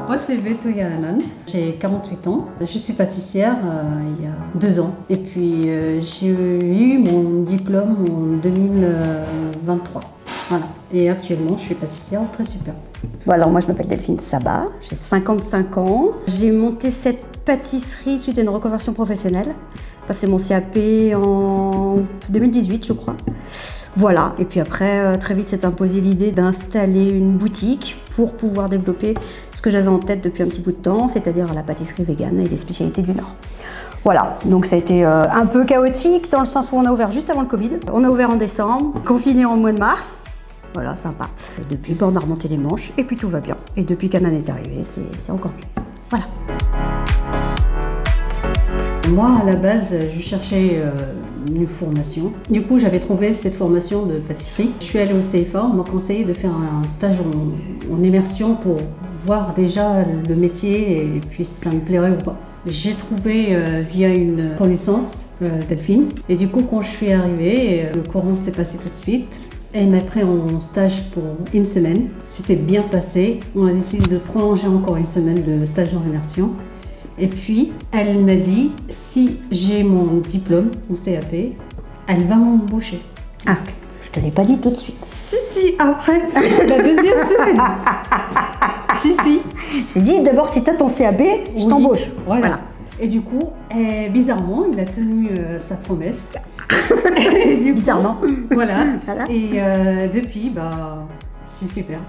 Moi, c'est Betoya Hanan, j'ai 48 ans. Je suis pâtissière il y a 2 ans. Et puis, j'ai eu mon diplôme en 2023. Voilà. Et actuellement, je suis pâtissière très super. Bon, alors moi, je m'appelle Delphine Sabat, j'ai 55 ans. J'ai monté cette pâtisserie suite à une reconversion professionnelle. J'ai passé mon CAP en 2018, je crois. Voilà, et puis après, très vite s'est imposée l'idée d'installer une boutique pour pouvoir développer ce que j'avais en tête depuis un petit bout de temps, c'est-à-dire la pâtisserie végane et les spécialités du Nord. Voilà, donc ça a été un peu chaotique dans le sens où on a ouvert juste avant le Covid. On a ouvert en décembre, confiné en mois de mars. Voilà, sympa. Et depuis, on a remonté les manches et puis tout va bien. Et depuis qu'Hanan est arrivé, c'est encore mieux. Voilà. Moi, à la base, je cherchais une formation. Du coup, j'avais trouvé cette formation de pâtisserie. Je suis allée au CFA, on m'a conseillé de faire un stage en immersion pour voir déjà le métier et puis si ça me plairait ou pas. J'ai trouvé via une connaissance, Delphine. Et du coup, quand je suis arrivée, le courant s'est passé tout de suite. Elle m'a pris en stage pour 1 semaine. C'était bien passé. On a décidé de prolonger encore 1 semaine de stage en immersion. Et puis, elle m'a dit, si j'ai mon diplôme, mon CAP, elle va m'embaucher. Ah, je te l'ai pas dit tout de suite. Si, après, la 2e semaine. Si. J'ai dit d'abord, si tu as ton CAP, je t'embauche. Voilà. Et du coup, bizarrement, il a tenu sa promesse. Et du coup, bizarrement. Voilà. Et depuis, c'est super.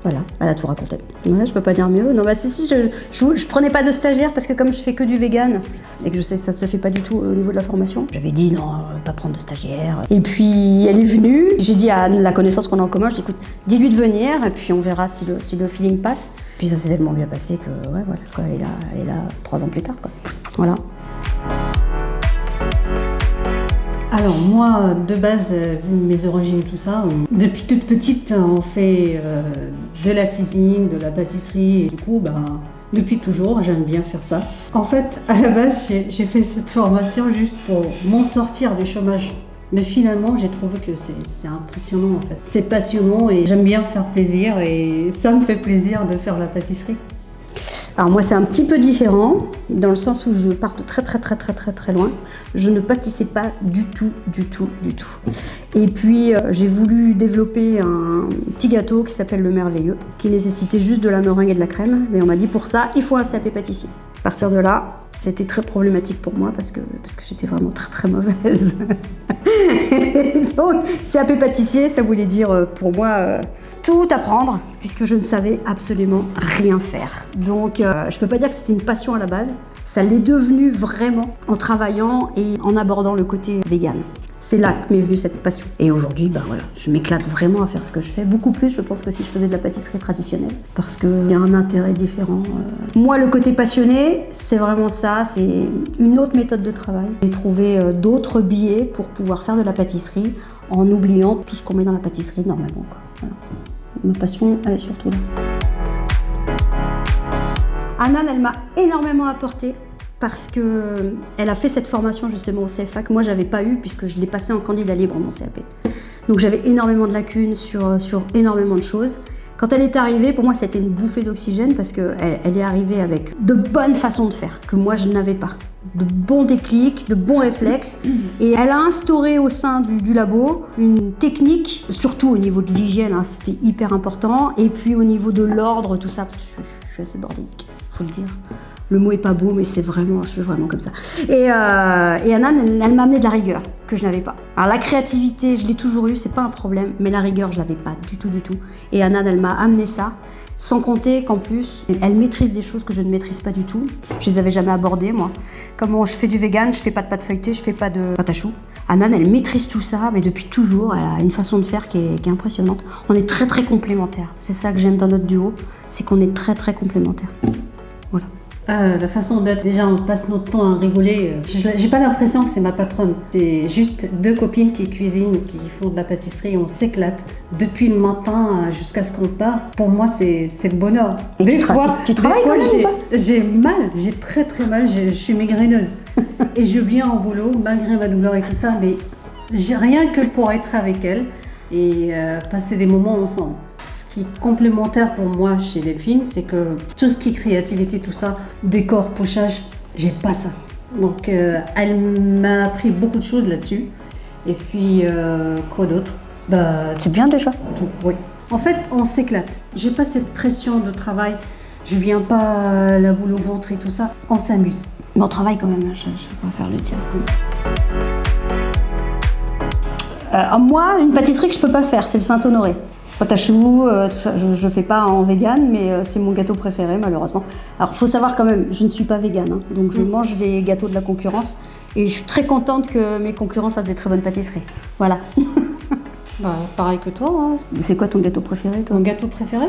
Voilà, elle a tout raconté. Ouais, je peux pas dire mieux. Non, si, je prenais pas de stagiaire parce que comme je fais que du vegan et que je sais que ça se fait pas du tout au niveau de la formation, j'avais dit non, pas prendre de stagiaire. Et puis elle est venue, j'ai dit à Anne, la connaissance qu'on a en commun, je dis écoute, dis-lui de venir et puis on verra si le feeling passe. Puis ça s'est tellement bien passé que ouais, voilà, quoi, elle est là 3 ans plus tard, quoi. Voilà. Alors moi, de base, vu mes origines, tout ça, depuis toute petite, on fait de la cuisine, de la pâtisserie, et du coup, depuis toujours, j'aime bien faire ça. En fait, à la base, j'ai fait cette formation juste pour m'en sortir du chômage. Mais finalement, j'ai trouvé que c'est impressionnant, en fait. C'est passionnant et j'aime bien faire plaisir et ça me fait plaisir de faire la pâtisserie. Alors moi c'est un petit peu différent, dans le sens où je pars de très loin. Je ne pâtissais pas du tout. Et puis j'ai voulu développer un petit gâteau qui s'appelle le Merveilleux, qui nécessitait juste de la meringue et de la crème. Mais on m'a dit pour ça, il faut un CAP pâtissier. À partir de là, c'était très problématique pour moi parce que j'étais vraiment très mauvaise. Donc CAP pâtissier, ça voulait dire pour moi... tout apprendre, puisque je ne savais absolument rien faire. Donc, je peux pas dire que c'était une passion à la base. Ça l'est devenu vraiment en travaillant et en abordant le côté vegan. C'est là que m'est venue cette passion. Et aujourd'hui, voilà, je m'éclate vraiment à faire ce que je fais. Beaucoup plus, je pense, que si je faisais de la pâtisserie traditionnelle. Parce qu'il y a un intérêt différent. Moi, le côté passionné, c'est vraiment ça. C'est une autre méthode de travail. J'ai trouvé d'autres biais pour pouvoir faire de la pâtisserie en oubliant tout ce qu'on met dans la pâtisserie normalement, quoi. Voilà. Ma passion, elle est surtout là. Hanan, elle m'a énormément apporté parce qu'elle a fait cette formation justement au CFA que moi j'avais pas eu puisque je l'ai passée en candidat libre mon CAP. Donc j'avais énormément de lacunes sur énormément de choses. Quand elle est arrivée, pour moi c'était une bouffée d'oxygène parce qu'elle est arrivée avec de bonnes façons de faire que moi je n'avais pas. De bons déclics, de bons réflexes. Et elle a instauré au sein du labo une technique, surtout au niveau de l'hygiène, c'était hyper important. Et puis au niveau de l'ordre, tout ça, parce que je suis assez bordélique, faut le dire. Le mot est pas beau, mais je suis vraiment comme ça. Et Hanan, elle m'a amené de la rigueur que je n'avais pas. Alors la créativité, je l'ai toujours eue, c'est pas un problème, mais la rigueur, je l'avais pas du tout. Et Hanan, elle m'a amené ça. Sans compter qu'en plus, elle maîtrise des choses que je ne maîtrise pas du tout. Je les avais jamais abordées, moi. Comme je fais du vegan, je fais pas de pâte feuilletée, je fais pas de pâte à choux. Hanan, elle maîtrise tout ça, mais depuis toujours, elle a une façon de faire qui est impressionnante. On est très complémentaires. C'est ça que j'aime dans notre duo, c'est qu'on est très complémentaires. Voilà. La façon d'être, déjà on passe notre temps à rigoler. J'ai pas l'impression que c'est ma patronne. C'est juste 2 copines qui cuisinent, qui font de la pâtisserie, on s'éclate. Depuis le matin jusqu'à ce qu'on part, pour moi c'est le bonheur. Et tu travailles quand même ou pas ? J'ai mal, j'ai très mal, je suis migraineuse. Et je viens au boulot malgré ma douleur et tout ça, mais j'ai rien que pour être avec elle. et passer des moments ensemble. Ce qui est complémentaire pour moi chez Delphine, c'est que tout ce qui est créativité, tout ça, décor, pochage, j'ai pas ça. Donc elle m'a appris beaucoup de choses là-dessus. Et puis quoi d'autre? C'est bien déjà. Tout, oui. En fait, on s'éclate. J'ai pas cette pression de travail. Je viens pas la boule au ventre et tout ça. On s'amuse. Mais on travaille quand même, hein, je vais faire le dire. Moi, une pâtisserie que je peux pas faire, c'est le Saint-Honoré. Pâte à choux, tout ça, je ne fais pas en vegan, mais c'est mon gâteau préféré malheureusement. Alors il faut savoir quand même, je ne suis pas vegan, hein, donc je mange des gâteaux de la concurrence et je suis très contente que mes concurrents fassent des très bonnes pâtisseries. Voilà. Pareil que toi. Hein. C'est quoi ton gâteau préféré toi? Ton gâteau préféré?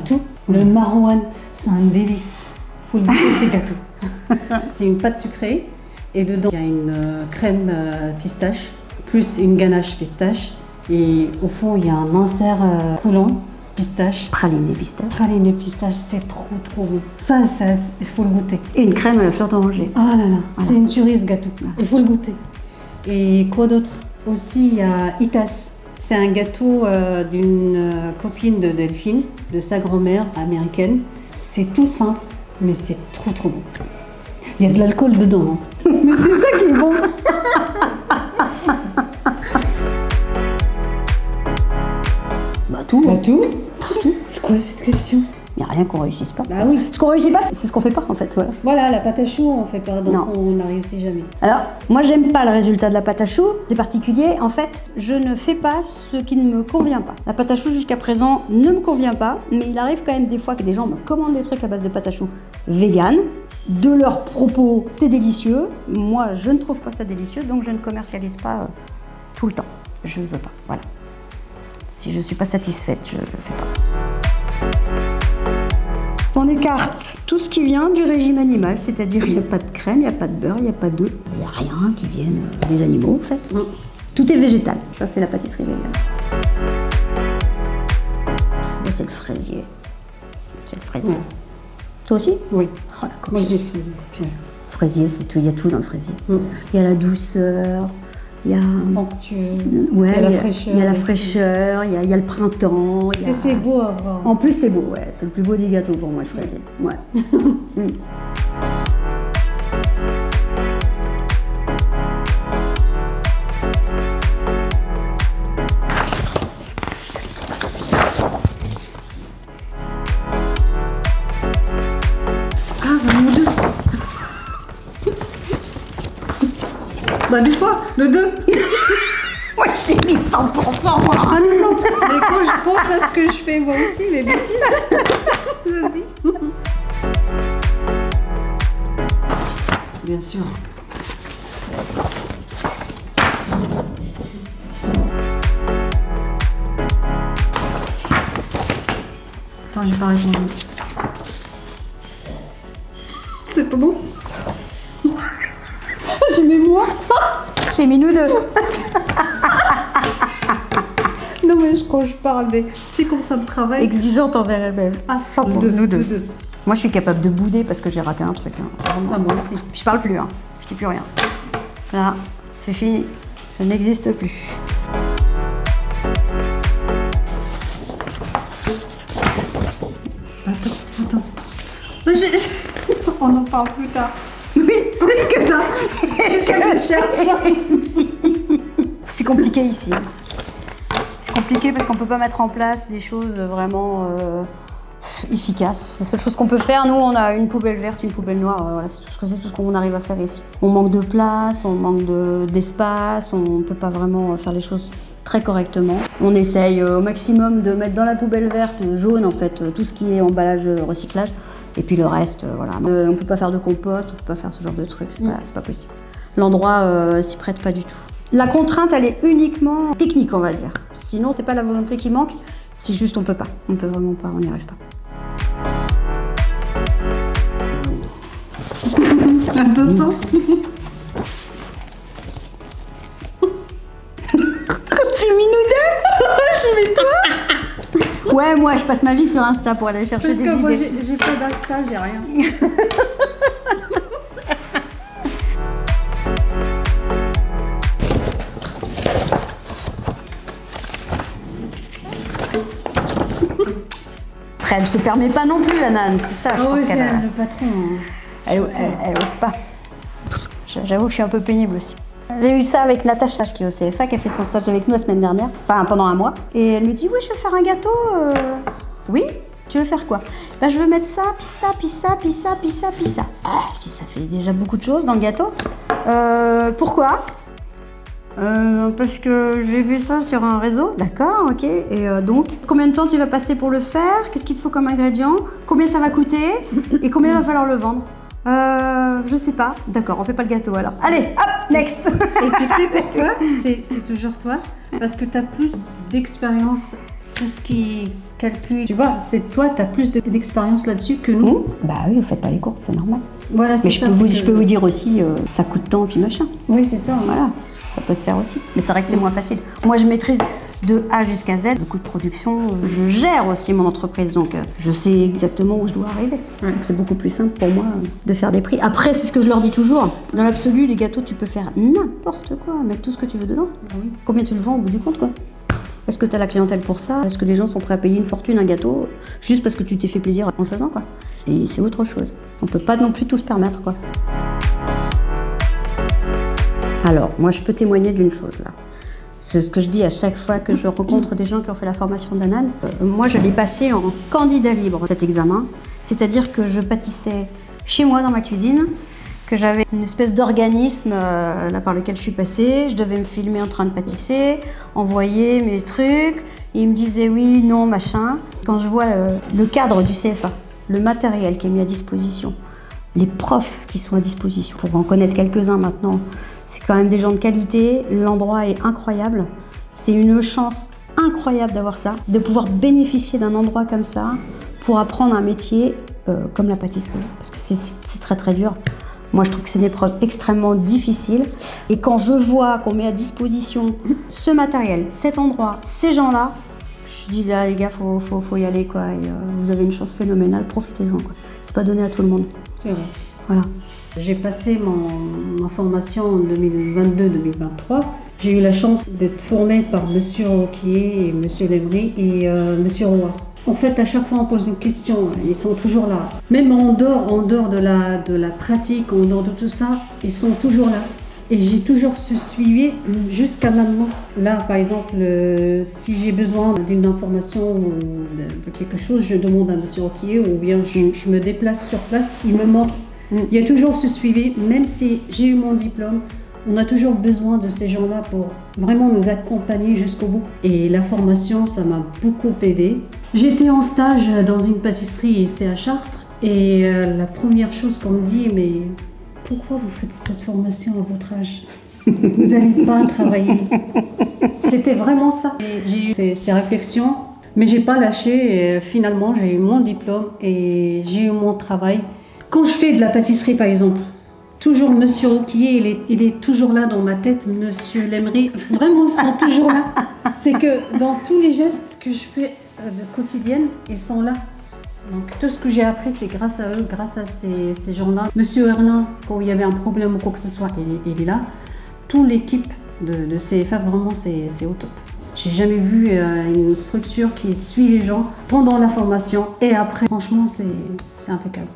Tout. Le marouane, c'est un délice. Faut le goûter ces gâteaux. C'est une pâte sucrée et dedans il y a une crème pistache plus une ganache pistache. Et au fond, il y a un insert coulant, pistache. Praliné pistache. Praliné pistache, c'est trop bon. Ça, il faut le goûter. Et une crème à la fleur d'oranger. Ah là là, c'est une tuerie ce gâteau. Il faut le goûter. Et quoi d'autre? Aussi, il y a Itas. C'est un gâteau d'une copine de Delphine, de sa grand-mère américaine. C'est tout simple, mais c'est trop bon. Il y a de l'alcool dedans. Hein. Mais c'est ça qui est bon. Tout. C'est quoi cette question? Il n'y a rien qu'on réussisse pas. Bah oui. Ce qu'on réussit pas, c'est ce qu'on fait pas en fait. Voilà, la pâte à choux, on fait pas, donc non. On n'a réussi jamais. Alors, moi j'aime pas le résultat de la pâte à choux. C'est particulier, en fait, je ne fais pas ce qui ne me convient pas. La pâte à choux jusqu'à présent ne me convient pas, mais il arrive quand même des fois que des gens me commandent des trucs à base de pâte à choux vegan. De leurs propos, c'est délicieux. Moi, je ne trouve pas ça délicieux, donc je ne commercialise pas tout le temps. Je ne veux pas, voilà. Si je ne suis pas satisfaite, je ne le fais pas. On écarte tout ce qui vient du régime animal, c'est-à-dire il n'y a pas de crème, il n'y a pas de beurre, il n'y a pas d'œufs. Il n'y a rien qui vienne des animaux, en fait. Tout est végétal. Ça, c'est la pâtisserie végane. Là, c'est le fraisier. C'est le fraisier. Toi aussi? Oui. Oh, la moi, j'ai fait Le fraisier, c'est tout. Il y a tout dans le fraisier. Il y a la douceur. Il y a, il y a la fraîcheur. Il y a la fraîcheur, il y a le printemps. Et c'est beau à voir. En plus, c'est beau, ouais. C'est le plus beau des gâteaux pour moi, le fraisier. Ouais. Des fois, le 2. Moi, je l'ai mis 100%, moi. Ah non, mais quand je pense à ce que je fais moi aussi, les bêtises. Vas-y. Bien sûr. Attends, j'ai pas répondu. C'est pas bon? J'ai mis moi. J'ai mis nous deux. Non mais quand je parle des... C'est comme ça me travaille. Exigeante envers elle-même. Ah, 100%. Nous deux. Moi je suis capable de bouder parce que j'ai raté un truc. Hein. Ah, moi aussi. Puis je parle plus, hein. Je dis plus rien. Là, c'est fini. Je n'existe plus. Attends. On en parle plus tard. Oui, que ça. Est-ce que je cherche? C'est compliqué ici. C'est compliqué parce qu'on peut pas mettre en place des choses vraiment efficaces. La seule chose qu'on peut faire, nous, on a une poubelle verte, une poubelle noire. Voilà, c'est tout ce qu'on arrive à faire ici. On manque de place, on manque d'espace, on peut pas vraiment faire les choses très correctement. On essaye au maximum de mettre dans la poubelle verte jaune en fait tout ce qui est emballage recyclage. Et puis le reste, voilà. On peut pas faire de compost, on peut pas faire ce genre de trucs, c'est pas possible. L'endroit s'y prête pas du tout. La contrainte, elle est uniquement technique, on va dire. Sinon, c'est pas la volonté qui manque, c'est juste on peut pas. On peut vraiment pas, on n'y arrive pas. Attends. J'ai mis nous deux. J'ai mis toi. Ouais, moi, je passe ma vie sur Insta pour aller chercher des idées. Parce que moi, j'ai pas d'Insta, j'ai rien. Après, elle se permet pas non plus, Anan, c'est ça, je pense oui, qu'elle c'est le patron. elle ose pas. J'avoue que je suis un peu pénible aussi. J'ai eu ça avec Natacha, qui est au CFA, qui a fait son stage avec nous la semaine dernière, enfin pendant un mois. Et elle me dit, oui, je veux faire un gâteau. Oui, tu veux faire quoi? Bah, je veux mettre ça, puis ça, puis ça, puis ça, puis ça, puis ça. Ah, je dis, ça fait déjà beaucoup de choses dans le gâteau. Pourquoi? Parce que j'ai vu ça sur un réseau. D'accord, ok. Et donc, combien de temps tu vas passer pour le faire? Qu'est-ce qu'il te faut comme ingrédient? Combien ça va coûter? Et combien va falloir le vendre? Je sais pas. D'accord, on fait pas le gâteau alors. Allez, hop, next. Et tu sais pourquoi? C'est toujours toi. Parce que tu as plus d'expérience, tout ce qui calcule. Tu vois, c'est toi, tu as plus d'expérience là-dessus que nous. Bah oui, vous faites pas les courses, c'est normal. Voilà, c'est Mais ça. je peux vous dire aussi, ça coûte tant, puis machin. Oui, c'est ça. Voilà, ça peut se faire aussi. Mais c'est vrai que c'est moins facile. Moi, je maîtrise de A jusqu'à Z le coût de production. Je gère aussi mon entreprise, donc je sais exactement où je dois arriver. Ouais. Donc c'est beaucoup plus simple pour moi de faire des prix. Après, c'est ce que je leur dis toujours. Dans l'absolu, les gâteaux, tu peux faire n'importe quoi, mettre tout ce que tu veux dedans. Oui. Combien tu le vends au bout du compte, quoi? Est-ce que tu as la clientèle pour ça? Est-ce que les gens sont prêts à payer une fortune un gâteau juste parce que tu t'es fait plaisir en le faisant, quoi? Et c'est autre chose. On peut pas non plus tout se permettre, quoi. Alors, moi, je peux témoigner d'une chose, là. C'est ce que je dis à chaque fois que je rencontre des gens qui ont fait la formation d'Anan. Moi, je l'ai passé en candidat libre, cet examen. C'est-à-dire que je pâtissais chez moi dans ma cuisine, que j'avais une espèce d'organisme là par lequel je suis passée. Je devais me filmer en train de pâtisser, envoyer mes trucs. Et ils me disaient oui, non, machin. Quand je vois le cadre du CFA, le matériel qui est mis à disposition, les profs qui sont à disposition, pour en connaître quelques-uns maintenant, c'est quand même des gens de qualité, l'endroit est incroyable. C'est une chance incroyable d'avoir ça, de pouvoir bénéficier d'un endroit comme ça pour apprendre un métier comme la pâtisserie, parce que c'est très très dur. Moi, je trouve que c'est une épreuve extrêmement difficile. Et quand je vois qu'on met à disposition ce matériel, cet endroit, ces gens-là, je dis là, les gars, faut y aller, quoi. Et, vous avez une chance phénoménale, profitez-en, quoi. C'est pas donné à tout le monde. C'est vrai. Voilà. J'ai passé ma formation en 2022-2023. J'ai eu la chance d'être formée par Monsieur Roquier et Monsieur Lemry et Monsieur Roy. En fait, à chaque fois, on pose une question, ils sont toujours là. Même en dehors de la pratique, en dehors de tout ça, ils sont toujours là. Et j'ai toujours ce suivi jusqu'à maintenant. Là, par exemple, si j'ai besoin d'une information ou de quelque chose, je demande à Monsieur Roquier ou bien je me déplace sur place, il me montre. Il y a toujours ce suivi, même si j'ai eu mon diplôme, on a toujours besoin de ces gens-là pour vraiment nous accompagner jusqu'au bout. Et la formation, ça m'a beaucoup aidée. J'étais en stage dans une pâtisserie ici à Chartres et la première chose qu'on me dit, mais pourquoi vous faites cette formation à votre âge? Vous n'allez pas travailler. C'était vraiment ça. Et j'ai eu ces réflexions, mais j'ai pas lâché. Et finalement, j'ai eu mon diplôme et j'ai eu mon travail. Quand je fais de la pâtisserie, par exemple, toujours Monsieur Roquier, il est toujours là dans ma tête, Monsieur Lemry, vraiment, ils sont toujours là. C'est que dans tous les gestes que je fais de quotidienne, ils sont là. Donc tout ce que j'ai appris, c'est grâce à eux, grâce à ces gens-là. Monsieur Erlin, quand il y avait un problème ou quoi que ce soit, il est là. Toute l'équipe de CFA, vraiment, c'est au top. J'ai jamais vu une structure qui suit les gens pendant la formation et après. Franchement, c'est impeccable.